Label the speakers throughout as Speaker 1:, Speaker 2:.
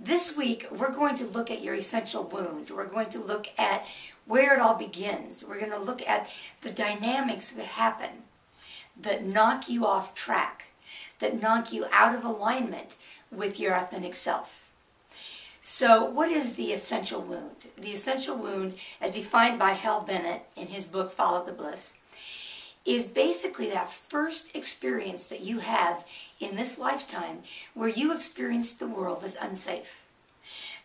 Speaker 1: This week, we're going to look at your essential wound. We're going to look at where it all begins. We're going to look at the dynamics that happen that knock you off track, that knock you out of alignment with your authentic self. So what is the essential wound? The essential wound, as defined by Hal Bennett in his book, Follow the Bliss, is basically that first experience that you have in this lifetime where you experience the world as unsafe.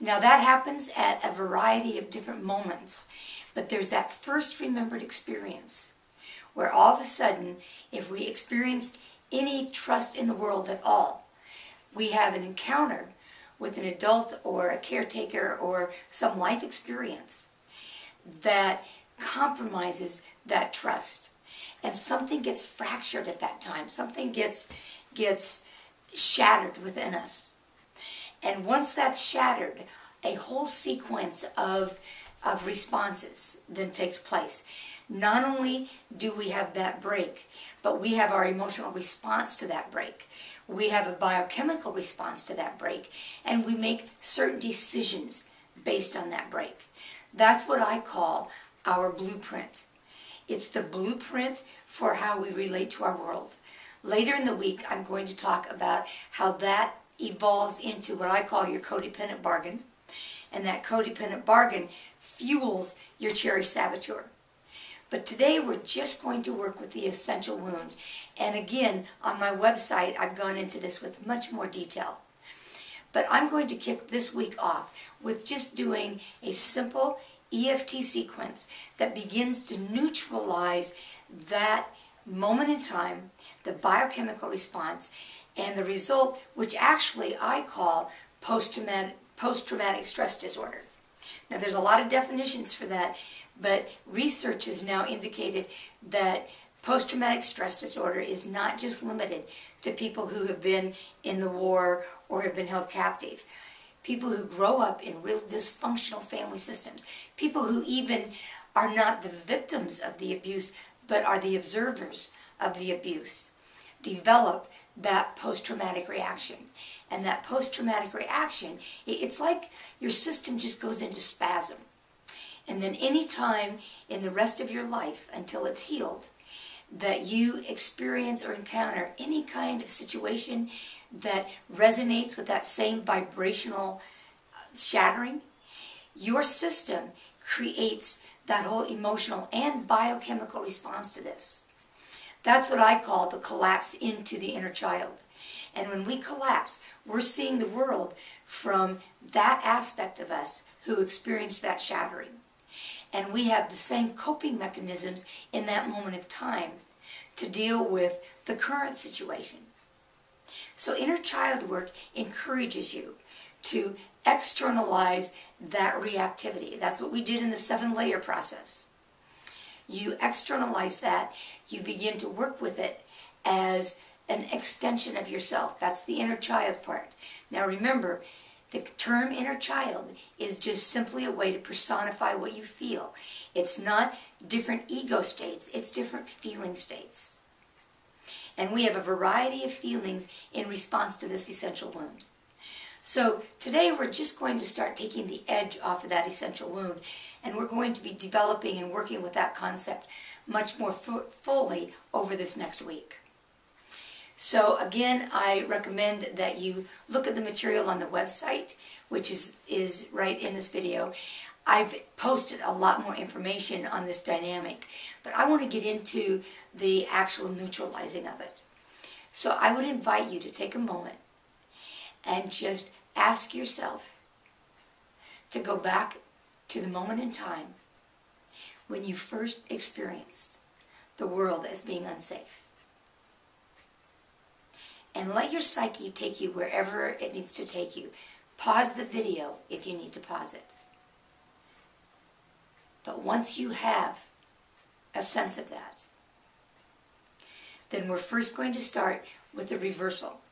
Speaker 1: Now that happens at a variety of different moments, but there's that first remembered experience where all of a sudden, if we experienced any trust in the world at all, we have an encounter with an adult or a caretaker or some life experience that compromises that trust. And something gets fractured at that time. Something gets shattered within us. And once that's shattered, a whole sequence of responses then takes place. Not only do we have that break, but we have our emotional response to that break. We have a biochemical response to that break. And we make certain decisions based on that break. That's what I call our blueprint. It's the blueprint for how we relate to our world. Later in the week, I'm going to talk about how that evolves into what I call your codependent bargain. And that codependent bargain fuels your cherished saboteur. But today, we're just going to work with the essential wound. And again, on my website, I've gone into this with much more detail. But I'm going to kick this week off with just doing a simple EFT sequence that begins to neutralize that moment in time, the biochemical response, and the result, which actually I call post-traumatic stress disorder. Now, there's a lot of definitions for that, but research has now indicated that post-traumatic stress disorder is not just limited to people who have been in the war or have been held captive. People who grow up in real dysfunctional family systems. People who even are not the victims of the abuse, but are the observers of the abuse, develop that post-traumatic reaction. And that post-traumatic reaction, it's like your system just goes into spasm. And then any time in the rest of your life, until it's healed, that you experience or encounter any kind of situation that resonates with that same vibrational shattering, your system creates that whole emotional and biochemical response to this. That's what I call the collapse into the inner child. And when we collapse, we're seeing the world from that aspect of us who experienced that shattering. And we have the same coping mechanisms in that moment of time to deal with the current situation. So inner child work encourages you to externalize that reactivity. That's what we did in the 7-layer process. You externalize that, you begin to work with it as an extension of yourself. That's the inner child part. Now remember, the term inner child is just simply a way to personify what you feel. It's not different ego states, it's different feeling states. And we have a variety of feelings in response to this essential wound. So today we're just going to start taking the edge off of that essential wound, and we're going to be developing and working with that concept much more fully over this next week. So again, I recommend that you look at the material on the website, which is right in this video. I've posted a lot more information on this dynamic, but I want to get into the actual neutralizing of it. So I would invite you to take a moment and just ask yourself to go back to the moment in time when you first experienced the world as being unsafe. And let your psyche take you wherever it needs to take you. Pause the video if you need to pause it. But once you have a sense of that, then we're first going to start with the reversal.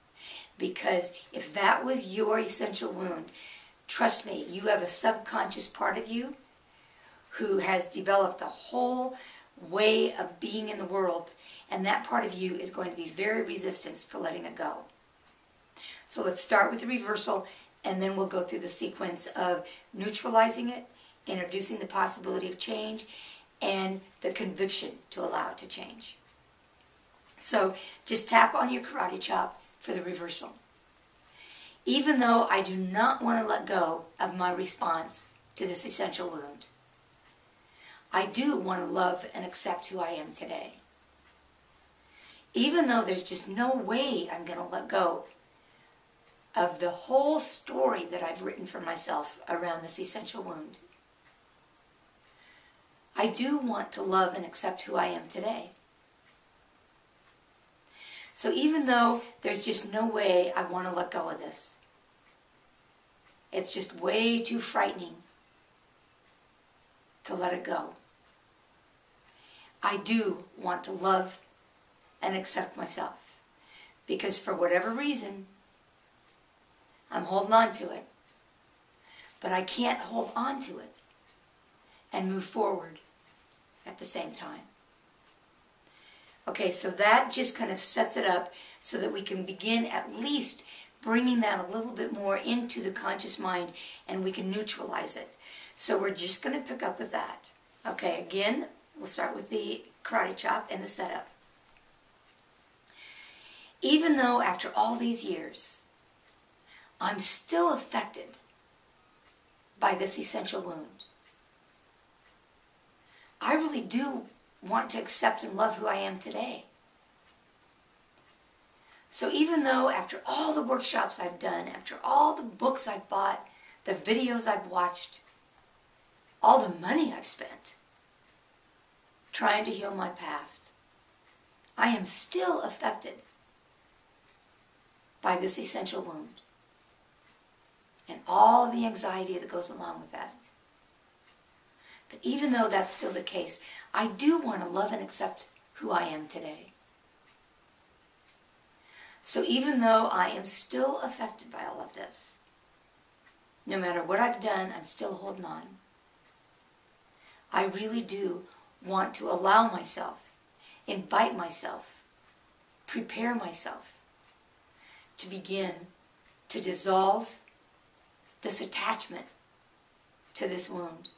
Speaker 1: Because if that was your essential wound, trust me, you have a subconscious part of you who has developed a whole way of being in the world, and that part of you is going to be very resistant to letting it go. So let's start with the reversal, And then we'll go through the sequence of neutralizing it, introducing the possibility of change, and the conviction to allow it to change. So just tap on your karate chop for the reversal. Even though I do not want to let go of my response to this essential wound, I do want to love and accept who I am today. Even though there's just no way I'm going to let go of the whole story that I've written for myself around this essential wound, I do want to love and accept who I am today. So even though there's just no way I want to let go of this, it's just way too frightening to let it go, I do want to love and accept myself. Because for whatever reason, I'm holding on to it. But I can't hold on to it and move forward at the same time. Okay, so that just kind of sets it up so that we can begin at least bringing that a little bit more into the conscious mind, and we can neutralize it. So we're just going to pick up with that. Okay, again, we'll start with the karate chop and the setup. Even though after all these years, I'm still affected by this essential wound, I really do want to accept and love who I am today. So even though after all the workshops I've done, after all the books I've bought, the videos I've watched, all the money I've spent trying to heal my past, I am still affected by this essential wound and all the anxiety that goes along with that. But even though that's still the case, I do want to love and accept who I am today. So even though I am still affected by all of this, no matter what I've done, I'm still holding on. I really do want to allow myself, invite myself, prepare myself to begin to dissolve this attachment to this wound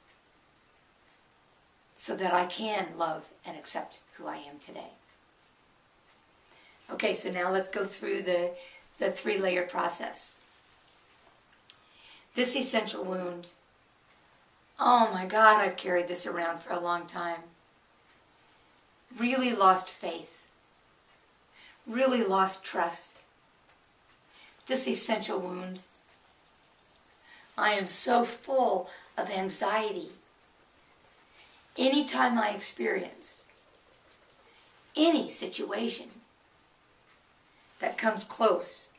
Speaker 1: so that I can love and accept who I am today. Okay, so now let's go through the three-layer process. This essential wound, oh my God, I've carried this around for a long time. Really lost faith. Really lost trust. This essential wound, I am so full of anxiety. Anytime I experience any situation that comes close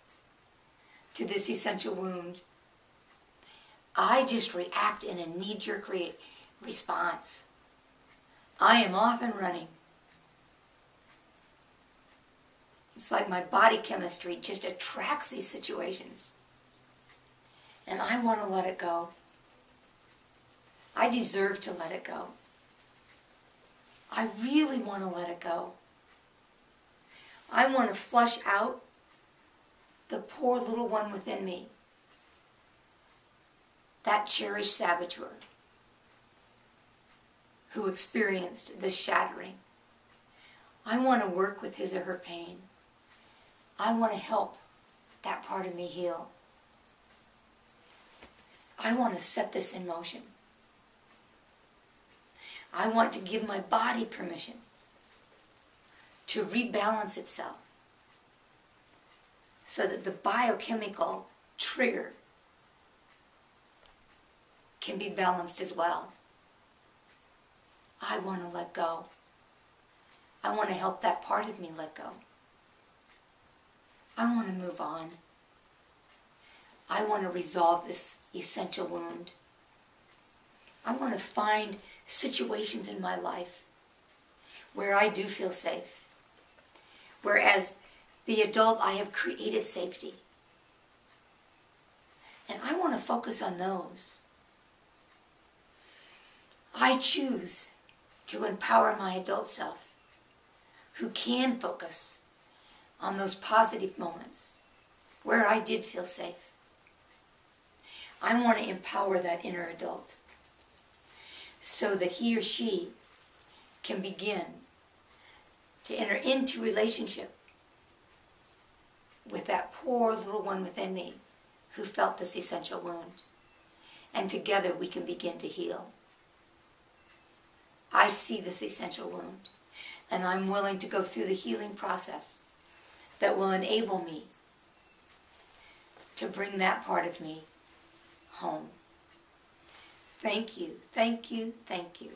Speaker 1: to this essential wound, I just react in a knee-jerk response. I am off and running. It's like my body chemistry just attracts these situations. And I want to let it go. I deserve to let it go. I really want to let it go. I want to flush out the poor little one within me. That cherished saboteur who experienced this shattering. I want to work with his or her pain. I want to help that part of me heal. I want to set this in motion. I want to give my body permission to rebalance itself so that the biochemical trigger can be balanced as well. I want to let go. I want to help that part of me let go. I want to move on. I want to resolve this essential wound. I want to find situations in my life where I do feel safe. Whereas the adult, I have created safety. And I want to focus on those. I choose to empower my adult self, who can focus on those positive moments where I did feel safe. I want to empower that inner adult so that he or she can begin to enter into relationship with that poor little one within me who felt this essential wound. And together we can begin to heal. I see this essential wound, and I'm willing to go through the healing process that will enable me to bring that part of me home. Thank you, thank you, thank you.